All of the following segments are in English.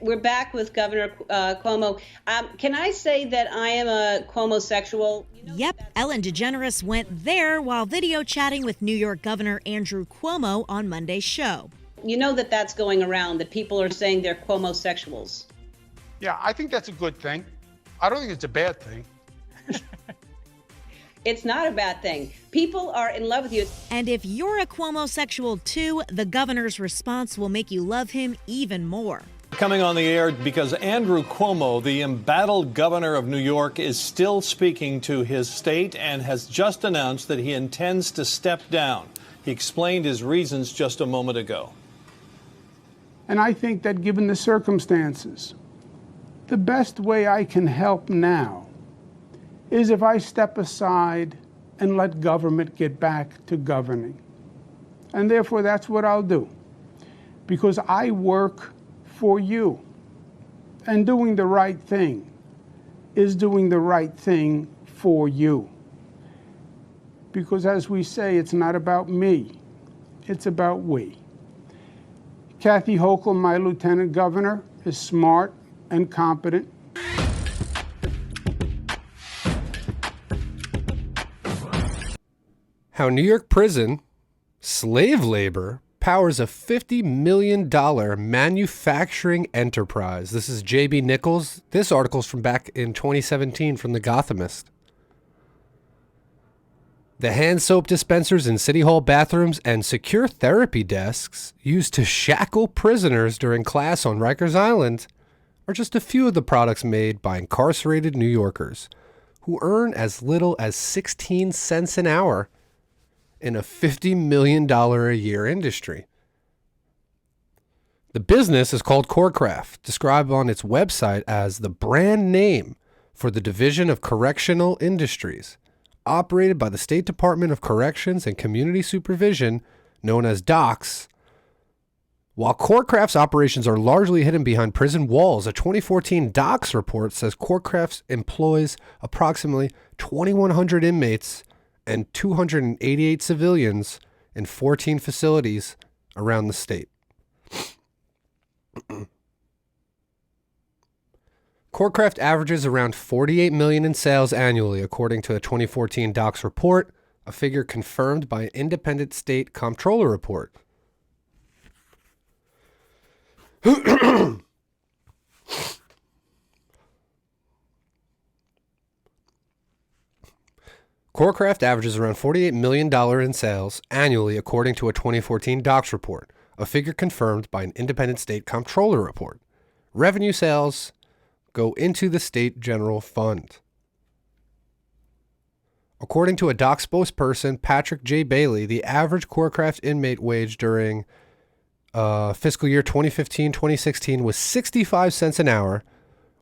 We're back with Governor Cuomo. Can I say that I am a cuomosexual? Yep, Ellen DeGeneres went there while video chatting with New York Governor Andrew Cuomo on Monday's show. You know that that's going around, that people are saying they're cuomosexuals. Yeah, I think that's a good thing. I don't think it's a bad thing. It's not a bad thing. People are in love with you. And if you're a cuomosexual too, the governor's response will make you love him even more. Coming on the air because Andrew Cuomo, the embattled governor of New York, is still speaking to his state and has just announced that he intends to step down. He explained his reasons just a moment ago. And I think that given the circumstances, the best way I can help now is if I step aside and let government get back to governing. And therefore, that's what I'll do. Because I work for you. And doing the right thing is doing the right thing for you. Because as we say, it's not about me, it's about we. Kathy Hochul, my lieutenant governor, is smart and competent. How New York prison slave labor powers a $50 million manufacturing enterprise. This is J.B. Nichols. This article's from back in 2017 from The Gothamist. The hand soap dispensers in City Hall bathrooms and secure therapy desks used to shackle prisoners during class on Rikers Island are just a few of the products made by incarcerated New Yorkers who earn as little as 16 cents an hour in a $50 million a year industry. The business is called Corecraft, described on its website as the brand name for the Division of Correctional Industries, operated by the State Department of Corrections and Community Supervision, known as DOCS. While Corecraft's operations are largely hidden behind prison walls, a 2014 DOCS report says Corecraft employs approximately 2,100 inmates and 288 civilians in 14 facilities around the state. Corecraft averages around $48 million in sales annually, according to a 2014 DOCS report, a figure confirmed by an independent state comptroller report. Corecraft averages around $48 million in sales annually, according to a 2014 DOCS report, a figure confirmed by an independent state comptroller report. Revenue sales go into the state general fund. According to a DOCS spokesperson, Patrick J. Bailey, the average Corecraft inmate wage during fiscal year 2015-2016 was 65 cents an hour,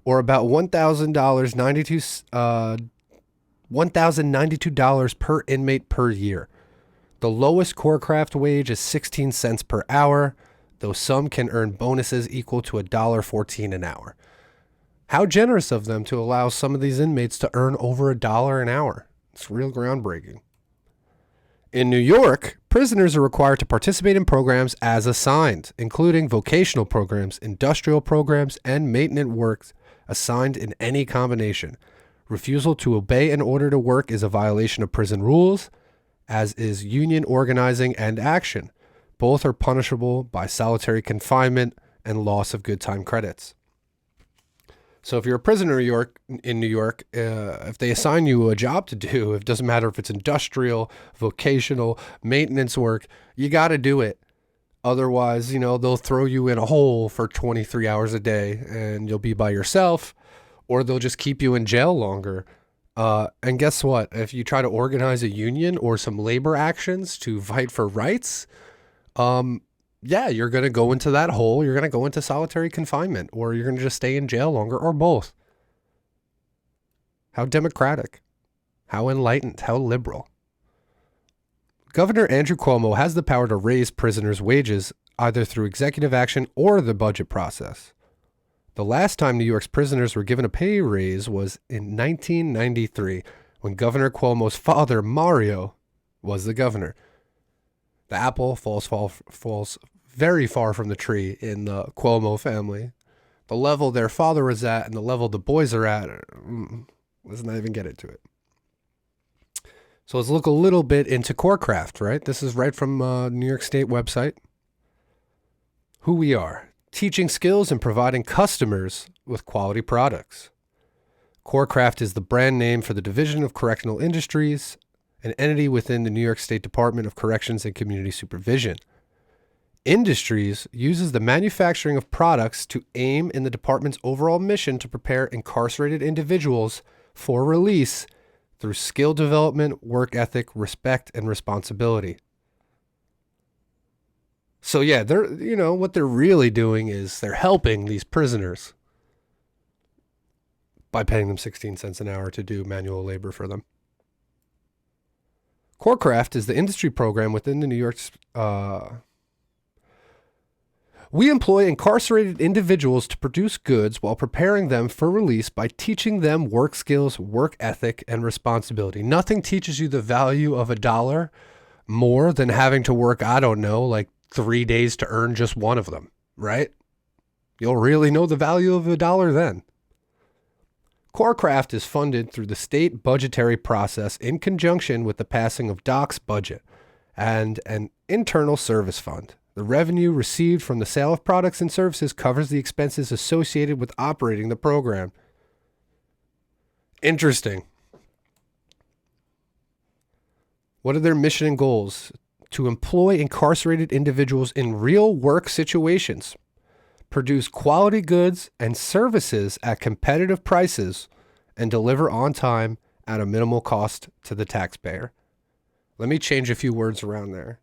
or about $1,092 per inmate per year. The lowest Corecraft wage is 16 cents per hour, though some can earn bonuses equal to $1.14 an hour. How generous of them to allow some of these inmates to earn over $1 an hour. It's real groundbreaking. In New York, prisoners are required to participate in programs as assigned, including vocational programs, industrial programs, and maintenance work assigned in any combination. Refusal to obey an order to work is a violation of prison rules, as is union organizing and action. Both are punishable by solitary confinement and loss of good time credits. So if you're a prisoner in New York, if they assign you a job to do, it doesn't matter if it's industrial, vocational, maintenance work, you got to do it. Otherwise, they'll throw you in a hole for 23 hours a day and you'll be by yourself, or they'll just keep you in jail longer. And guess what? If you try to organize a union or some labor actions to fight for rights, you're going to go into that hole. You're going to go into solitary confinement, or you're going to just stay in jail longer, or both. How democratic, how enlightened, how liberal. Governor Andrew Cuomo has the power to raise prisoners' wages either through executive action or the budget process. The last time New York's prisoners were given a pay raise was in 1993, when Governor Cuomo's father, Mario, was the governor. The apple falls very far from the tree in the Cuomo family. The level their father was at and the level the boys are at, let's not even get into it. So let's look a little bit into CoreCraft, right? This is right from New York State website. Who we are: teaching skills and providing customers with quality products. CoreCraft is the brand name for the Division of Correctional Industries, an entity within the New York State Department of Corrections and Community Supervision. Industries uses the manufacturing of products to aim in the department's overall mission to prepare incarcerated individuals for release through skill development, work ethic, respect, and responsibility. So yeah, what they're really doing is they're helping these prisoners by paying them 16 cents an hour to do manual labor for them. CoreCraft is the industry program within the New York's we employ incarcerated individuals to produce goods while preparing them for release by teaching them work skills, work ethic, and responsibility. Nothing teaches you the value of $1 more than having to work, I don't know, like 3 days to earn just one of them, right? You'll really know the value of $1 then. CoreCraft is funded through the state budgetary process in conjunction with the passing of DOC's budget and an internal service fund. The revenue received from the sale of products and services covers the expenses associated with operating the program. Interesting. What are their mission and goals? To employ incarcerated individuals in real work situations, produce quality goods and services at competitive prices, and deliver on time at a minimal cost to the taxpayer. Let me change a few words around there.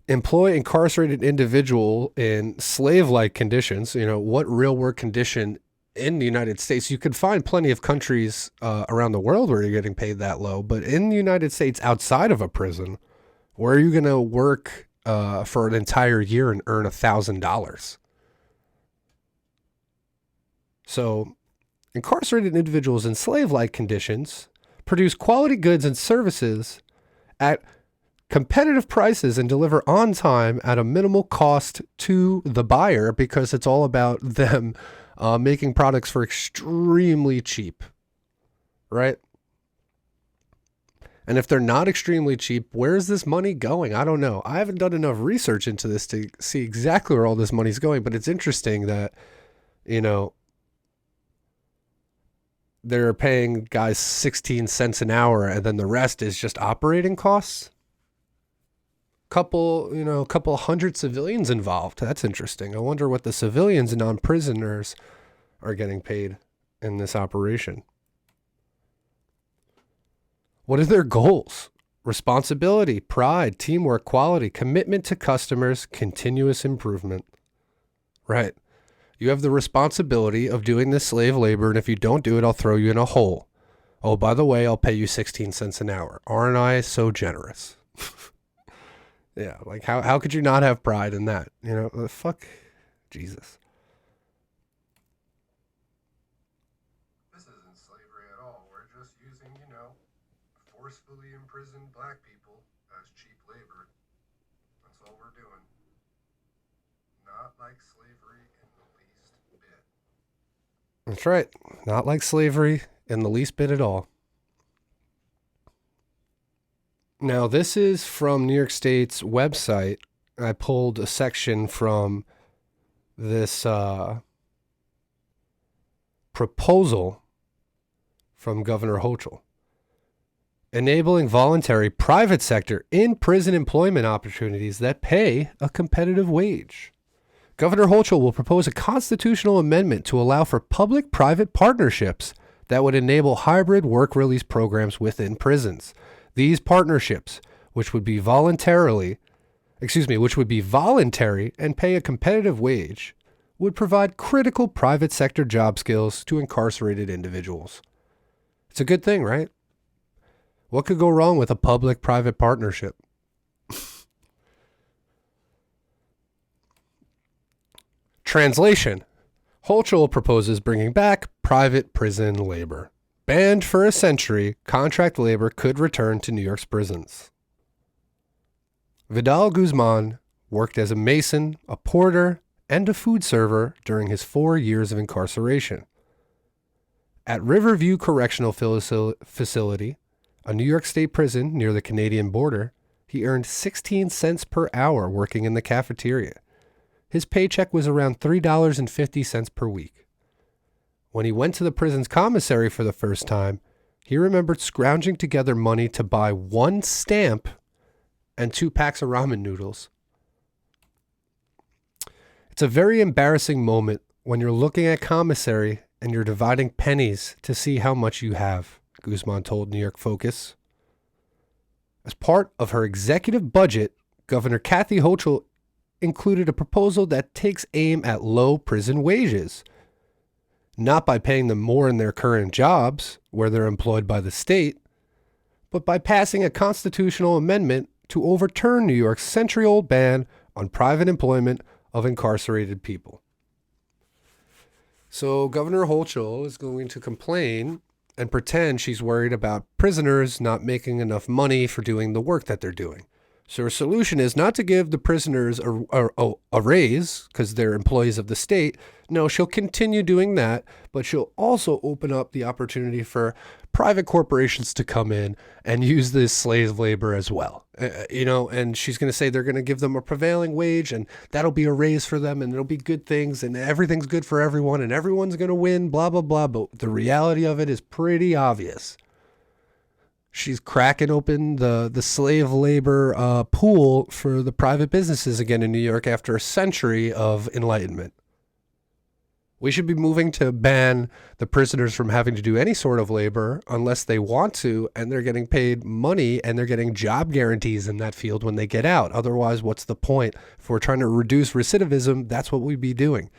Employ incarcerated individual in slave-like conditions. What real work condition in the United States? You could find plenty of countries around the world where you're getting paid that low, but in the United States, outside of a prison, where are you going to work for an entire year and earn $1,000? So incarcerated individuals in slave-like conditions produce quality goods and services at competitive prices and deliver on time at a minimal cost to the buyer, because it's all about them making products for extremely cheap, right? And if they're not extremely cheap, where is this money going? I don't know. I haven't done enough research into this to see exactly where all this money's going, but it's interesting that, they're paying guys 16 cents an hour and then the rest is just operating costs. Couple hundred civilians involved. That's interesting. I wonder what the civilians and non-prisoners are getting paid in this operation. What are their goals? Responsibility, pride, teamwork, quality, commitment to customers, continuous improvement. Right. You have the responsibility of doing this slave labor, and if you don't do it, I'll throw you in a hole. Oh, by the way, I'll pay you 16 cents an hour. Aren't I so generous? Yeah, like how could you not have pride in that? Fuck Jesus. This isn't slavery at all. We're just using, forcefully imprisoned black people as cheap labor. That's all we're doing. Not like slavery in the least bit. That's right. Not like slavery in the least bit at all. Now, this is from New York State's website. I pulled a section from this proposal from Governor Hochul, enabling voluntary private sector in-prison employment opportunities that pay a competitive wage. Governor Hochul will propose a constitutional amendment to allow for public-private partnerships that would enable hybrid work release programs within prisons. These partnerships, which would be voluntary and pay a competitive wage, would provide critical private sector job skills to incarcerated individuals. It's a good thing, right? What could go wrong with a public-private partnership? Translation. Hochul proposes bringing back private prison labor. Banned for a century, contract labor could return to New York's prisons. Vidal Guzman worked as a mason, a porter, and a food server during his 4 years of incarceration. At Riverview Correctional Facility, a New York State prison near the Canadian border, he earned 16 cents per hour working in the cafeteria. His paycheck was around $3.50 per week. When he went to the prison's commissary for the first time, he remembered scrounging together money to buy 1 stamp and 2 packs of ramen noodles. It's a very embarrassing moment when you're looking at commissary and you're dividing pennies to see how much you have, Guzman told New York Focus. As part of her executive budget, Governor Kathy Hochul included a proposal that takes aim at low prison wages, not by paying them more in their current jobs, where they're employed by the state, but by passing a constitutional amendment to overturn New York's century-old ban on private employment of incarcerated people. So Governor Hochul is going to complain and pretend she's worried about prisoners not making enough money for doing the work that they're doing. So her solution is not to give the prisoners a raise because they're employees of the state. No, she'll continue doing that, but she'll also open up the opportunity for private corporations to come in and use this slave labor as well. And she's going to say they're going to give them a prevailing wage and that'll be a raise for them and it'll be good things and everything's good for everyone and everyone's going to win, blah, blah, blah. But the reality of it is pretty obvious. She's cracking open the slave labor pool for the private businesses again in New York after a century of enlightenment. We should be moving to ban the prisoners from having to do any sort of labor unless they want to, and they're getting paid money and they're getting job guarantees in that field when they get out. Otherwise, what's the point? If we're trying to reduce recidivism, that's what we'd be doing.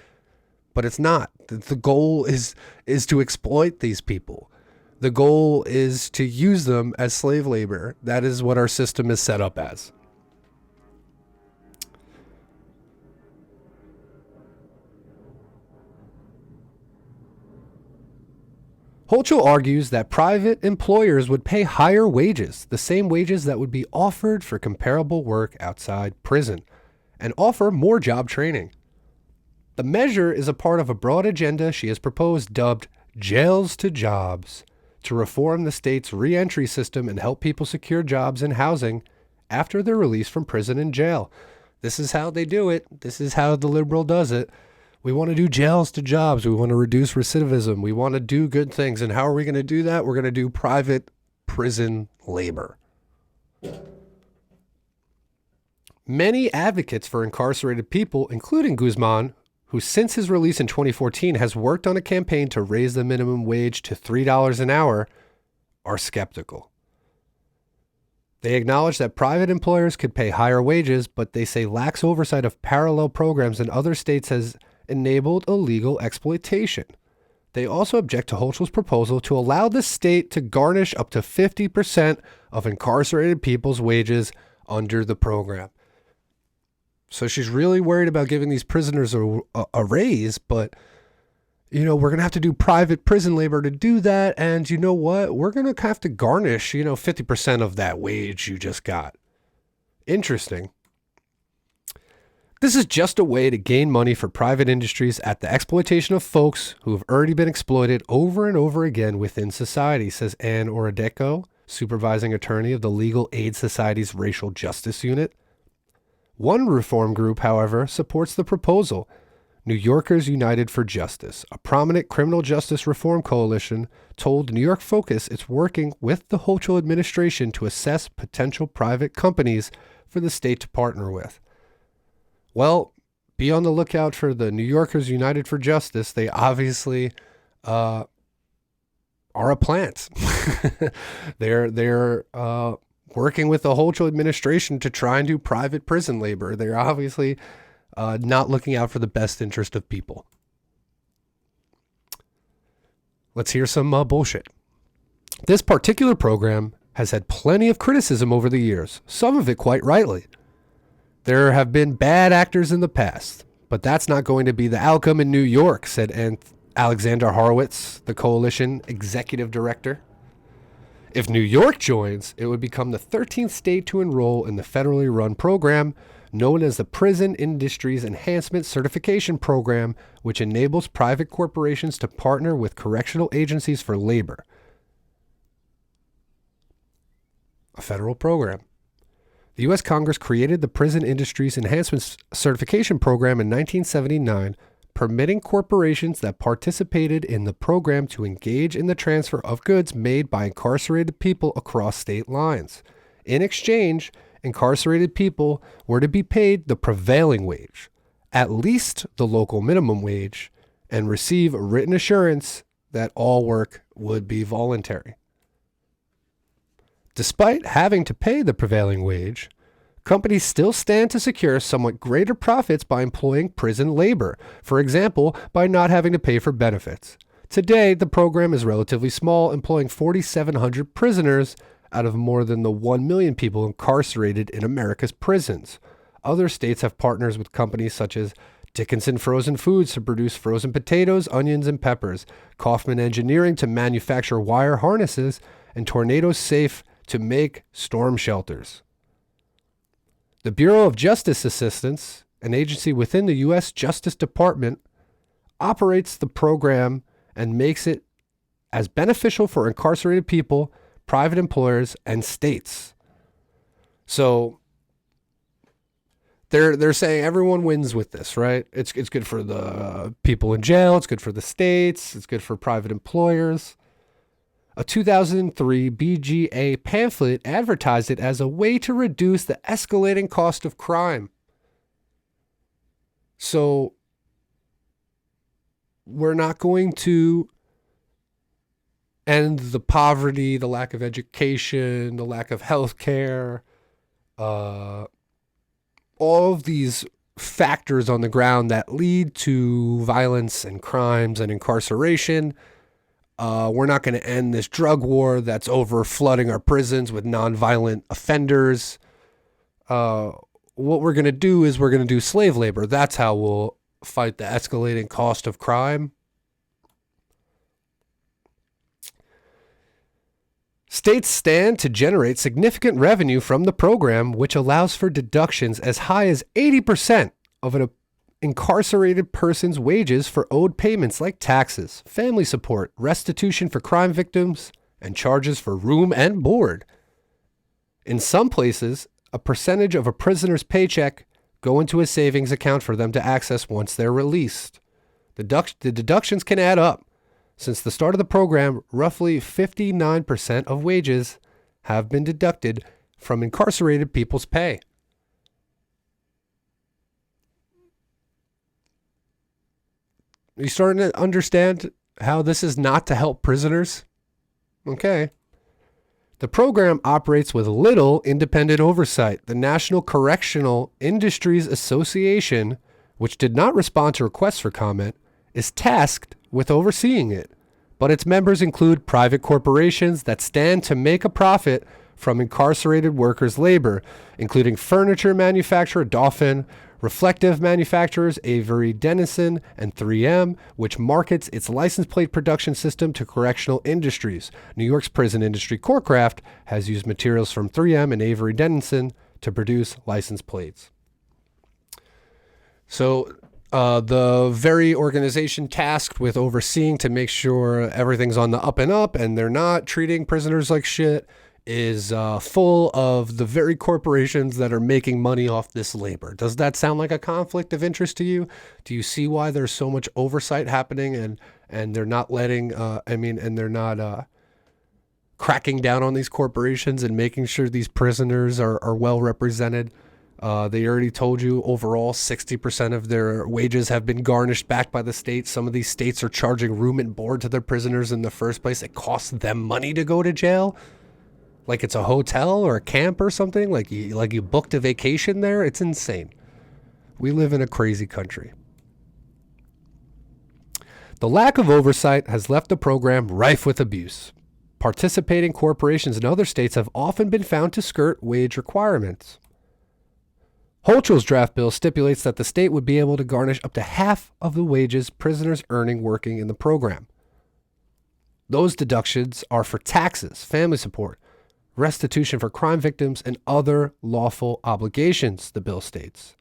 But it's not. The goal is to exploit these people. The goal is to use them as slave labor. That is what our system is set up as. Hochul argues that private employers would pay higher wages, the same wages that would be offered for comparable work outside prison, and offer more job training. The measure is a part of a broad agenda she has proposed dubbed Jails to Jobs, to reform the state's re-entry system and help people secure jobs and housing after they're released from prison and jail. This is how they do it. This is how the liberal does it. We want to do jails to jobs. We want to reduce recidivism. We want to do good things. And how are we going to do that? We're going to do private prison labor. Many advocates for incarcerated people, including Guzman, who since his release in 2014 has worked on a campaign to raise the minimum wage to $3 an hour, are skeptical. They acknowledge that private employers could pay higher wages, but they say lax oversight of parallel programs in other states has enabled illegal exploitation. They also object to Hochul's proposal to allow the state to garnish up to 50% of incarcerated people's wages under the program. So she's really worried about giving these prisoners a raise, but, we're going to have to do private prison labor to do that. And you know what? We're going to have to garnish, 50% of that wage you just got. Interesting. This is just a way to gain money for private industries at the exploitation of folks who have already been exploited over and over again within society, says Ann Oradeko, supervising attorney of the Legal Aid Society's Racial Justice Unit. One reform group, however, supports the proposal. New Yorkers United for Justice, a prominent criminal justice reform coalition, told New York Focus it's working with the Hochul administration to assess potential private companies for the state to partner with. Well, be on the lookout for the New Yorkers United for Justice. They obviously are a plant. They're working with the Hochul administration to try and do private prison labor. They're obviously not looking out for the best interest of people. Let's hear some bullshit. This particular program has had plenty of criticism over the years, some of it quite rightly. There have been bad actors in the past, but that's not going to be the outcome in New York, said Alexander Horowitz, the coalition executive director. If New York joins, it would become the 13th state to enroll in the federally run program, known as the Prison Industries Enhancement Certification Program, which enables private corporations to partner with correctional agencies for labor. A federal program. The U.S. Congress created the Prison Industries Enhancement Certification Program in 1979, permitting corporations that participated in the program to engage in the transfer of goods made by incarcerated people across state lines. In exchange, incarcerated people were to be paid the prevailing wage, at least the local minimum wage, and receive a written assurance that all work would be voluntary. Despite having to pay the prevailing wage, companies still stand to secure somewhat greater profits by employing prison labor, for example, by not having to pay for benefits. Today, the program is relatively small, employing 4,700 prisoners out of more than the 1 million people incarcerated in America's prisons. Other states have partners with companies such as Dickinson Frozen Foods to produce frozen potatoes, onions, and peppers, Kaufman Engineering to manufacture wire harnesses, and Tornado Safe to make storm shelters. The Bureau of Justice Assistance, an agency within the U.S. Justice Department, operates the program and makes it as beneficial for incarcerated people, private employers, and states. So they're saying everyone wins with this, right? It's good for the people in jail. It's good for the states. It's good for private employers. A 2003 BGA pamphlet advertised it as a way to reduce the escalating cost of crime. So we're not going to end the poverty, the lack of education, the lack of health care, all of these factors on the ground that lead to violence and crimes and incarceration. We're not going to end this drug war that's over flooding our prisons with nonviolent offenders. What we're going to do is we're going to do slave labor. That's how we'll fight the escalating cost of crime. States stand to generate significant revenue from the program, which allows for deductions as high as 80% of an incarcerated person's wages for owed payments like taxes, family support, restitution for crime victims, and charges for room and board. In some places, a percentage of a prisoner's paycheck go into a savings account for them to access once they're released. The deductions can add up. Since the start of the program, roughly 59% of wages have been deducted from incarcerated people's pay. Are you starting to understand how this is not to help prisoners? Okay. The program operates with little independent oversight. The National Correctional Industries Association, which did not respond to requests for comment, is tasked with overseeing it. But its members include private corporations that stand to make a profit from incarcerated workers' labor, including furniture manufacturer Dolphin, reflective manufacturers Avery Dennison, and 3M, which markets its license plate production system to correctional industries. New York's prison industry Corecraft has used materials from 3M and Avery Dennison to produce license plates. So the very organization tasked with overseeing to make sure everything's on the up and up and they're not treating prisoners like shit is full of the very corporations that are making money off this labor. Does that sound like a conflict of interest to you? Do you see why there's so much oversight happening and they're not letting, and they're not cracking down on these corporations and making sure these prisoners are well represented? They already told you overall 60% of their wages have been garnished back by the state. Some of these states are charging room and board to their prisoners in the first place. It costs them money to go to jail. Like it's a hotel or a camp or something, like you booked a vacation there. It's insane. We live in a crazy country. The lack of oversight has left the program rife with abuse. Participating corporations in other states have often been found to skirt wage requirements. Hochul's draft bill stipulates that the state would be able to garnish up to half of the wages prisoners earning working in the program. Those deductions are for taxes, family support, restitution for crime victims, and other lawful obligations, the bill states.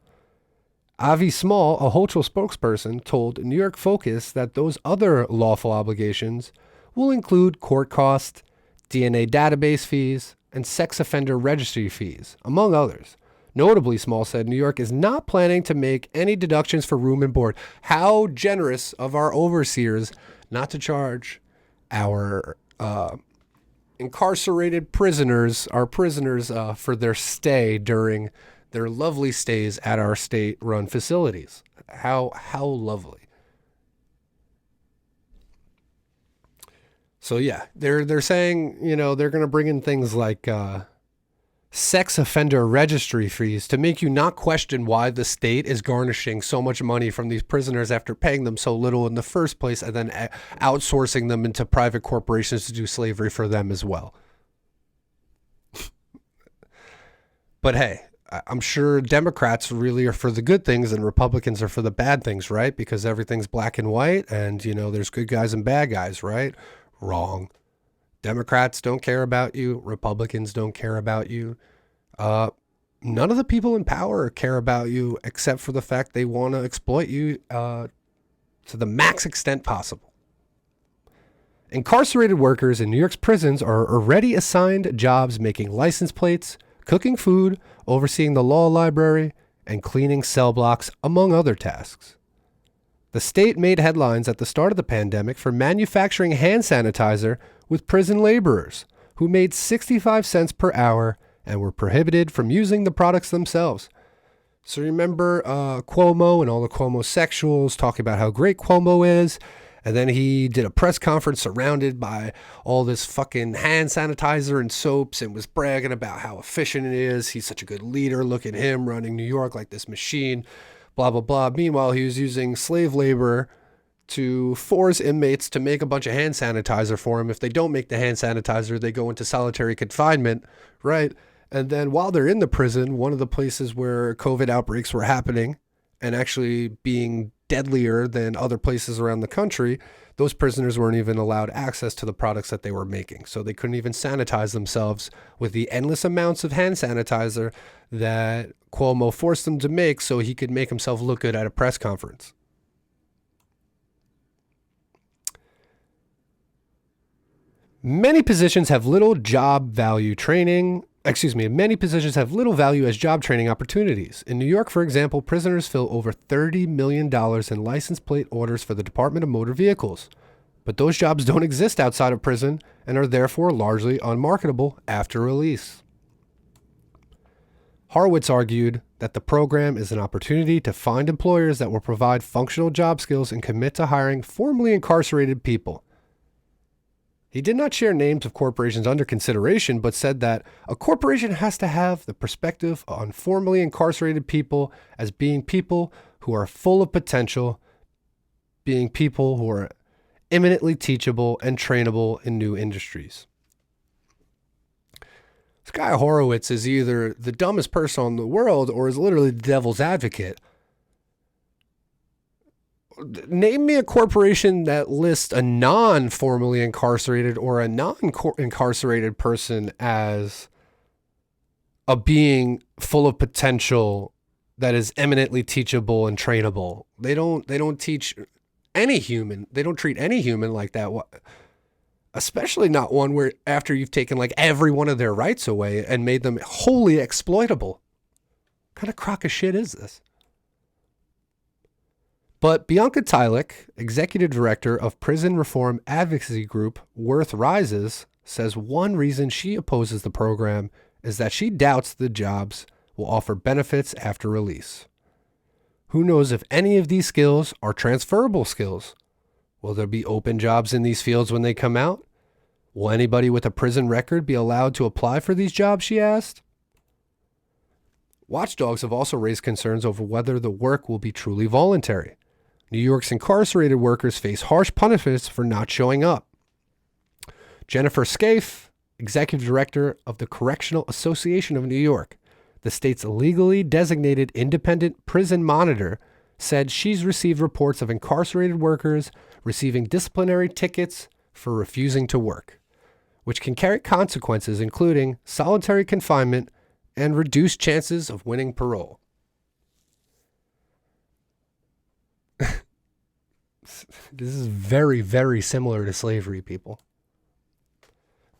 Avi Small, a Hochul spokesperson, told New York Focus that those other lawful obligations will include court costs, DNA database fees, and sex offender registry fees, among others. Notably, Small said New York is not planning to make any deductions for room and board. How generous of our overseers not to charge our incarcerated prisoners, for their stay during their lovely stays at our state-run facilities. How lovely. So yeah, they're saying, they're going to bring in things like sex offender registry fees to make you not question why the state is garnishing so much money from these prisoners after paying them so little in the first place, and then outsourcing them into private corporations to do slavery for them as well. But hey, I'm sure Democrats really are for the good things and Republicans are for the bad things, right? Because everything's black and white and, there's good guys and bad guys, right? Wrong. Democrats don't care about you. Republicans don't care about you. None of the people in power care about you except for the fact they want to exploit you to the max extent possible. Incarcerated workers in New York's prisons are already assigned jobs making license plates, cooking food, overseeing the law library, and cleaning cell blocks, among other tasks. The state made headlines at the start of the pandemic for manufacturing hand sanitizer with prison laborers who made 65 cents per hour and were prohibited from using the products themselves. So remember Cuomo and all the cuomosexuals talking about how great Cuomo is? And then he did a press conference surrounded by all this fucking hand sanitizer and soaps and was bragging about how efficient it is. He's such a good leader. Look at him running New York like this machine, blah, blah, blah. Meanwhile, he was using slave labor to force inmates to make a bunch of hand sanitizer for him. If they don't make the hand sanitizer, they go into solitary confinement, right? And then while they're in the prison, one of the places where COVID outbreaks were happening and actually being deadlier than other places around the country, those prisoners weren't even allowed access to the products that they were making. So they couldn't even sanitize themselves with the endless amounts of hand sanitizer that Cuomo forced them to make so he could make himself look good at a press conference. Many positions have little value as job training opportunities. In New York, for example, prisoners fill over $30 million in license plate orders for the Department of Motor Vehicles. But those jobs don't exist outside of prison and are therefore largely unmarketable after release. Horowitz argued that the program is an opportunity to find employers that will provide functional job skills and commit to hiring formerly incarcerated people. He did not share names of corporations under consideration, but said that a corporation has to have the perspective on formerly incarcerated people as being people who are full of potential, being people who are eminently teachable and trainable in new industries. This guy Horowitz is either the dumbest person in the world or is literally the devil's advocate. Name me a corporation that lists a non-formerly incarcerated or a non-incarcerated person as a being full of potential that is eminently teachable and trainable. They don't teach any human. They don't treat any human like that. Especially not one where after you've taken like every one of their rights away and made them wholly exploitable. What kind of crock of shit is this? But Bianca Tylik, executive director of prison reform advocacy group Worth Rises, says one reason she opposes the program is that she doubts the jobs will offer benefits after release. Who knows if any of these skills are transferable skills? Will there be open jobs in these fields when they come out? Will anybody with a prison record be allowed to apply for these jobs, she asked. Watchdogs have also raised concerns over whether the work will be truly voluntary. New York's incarcerated workers face harsh punishments for not showing up. Jennifer Scaife, executive director of the Correctional Association of New York, the state's legally designated independent prison monitor, said she's received reports of incarcerated workers receiving disciplinary tickets for refusing to work. which can carry consequences including solitary confinement and reduced chances of winning parole. This is very, very similar to slavery, people.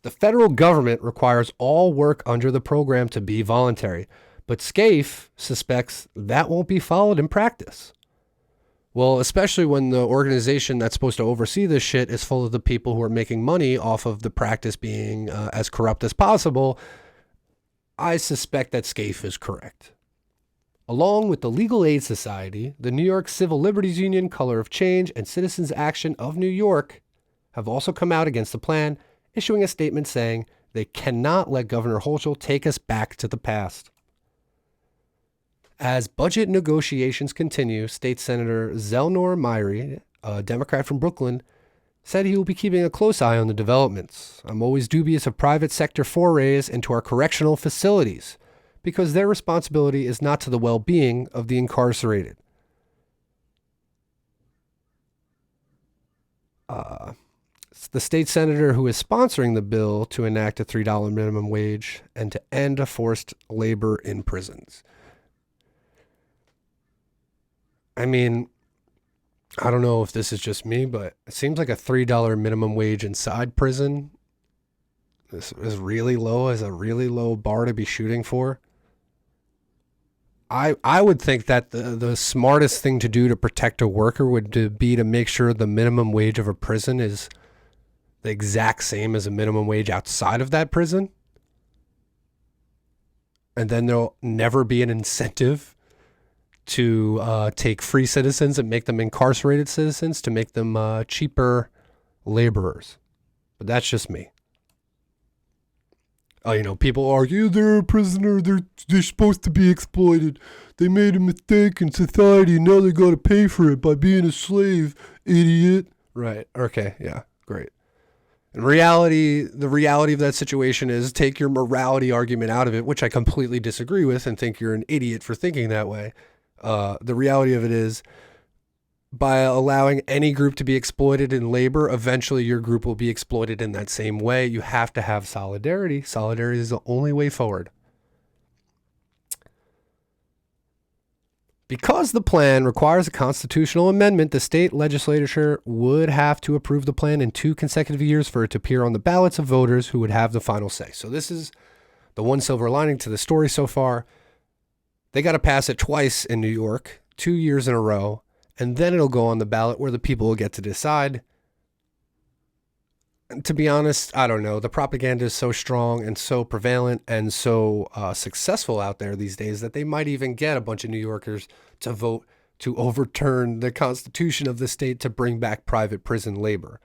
The federal government requires all work under the program to be voluntary, but SCAFE suspects that won't be followed in practice. Well, especially when the organization that's supposed to oversee this shit is full of the people who are making money off of the practice being as corrupt as possible, I suspect that SCAFE is correct. Along with the Legal Aid Society, the New York Civil Liberties Union, Color of Change, and Citizens Action of New York have also come out against the plan, issuing a statement saying they cannot let Governor Hochul take us back to the past. As budget negotiations continue, State Senator Zelnor Myrie, a Democrat from Brooklyn, said he will be keeping a close eye on the developments. I'm always dubious of private sector forays into our correctional facilities because their responsibility is not to the well-being of the incarcerated. The state senator who is sponsoring the bill to enact a $3 minimum wage and to end forced labor in prisons. I mean, I don't know if this is just me, but it seems like a $3 minimum wage inside prison is really low, is a really low bar to be shooting for. I would think that the smartest thing to do to protect a worker would be to make sure the minimum wage of a prison is the exact same as a minimum wage outside of that prison. And then there'll never be an incentive to take free citizens and make them incarcerated citizens to make them cheaper laborers. But that's just me. People argue they're a prisoner, they're supposed to be exploited. They made a mistake in society, now they got to pay for it by being a slave, idiot. Right, okay, yeah, great. In reality, the reality of that situation is take your morality argument out of it, which I completely disagree with and think you're an idiot for thinking that way. The reality of it is, by allowing any group to be exploited in labor, eventually your group will be exploited in that same way. You have to have solidarity. Solidarity is the only way forward. Because the plan requires a constitutional amendment, the state legislature would have to approve the plan in 2 consecutive years for it to appear on the ballots of voters who would have the final say. So this is the one silver lining to the story so far. They got to pass it twice in New York, 2 years in a row, and then it'll go on the ballot where the people will get to decide. And to be honest, I don't know. The propaganda is so strong and so prevalent and so successful out there these days that they might even get a bunch of New Yorkers to vote to overturn the constitution of the state to bring back private prison labor.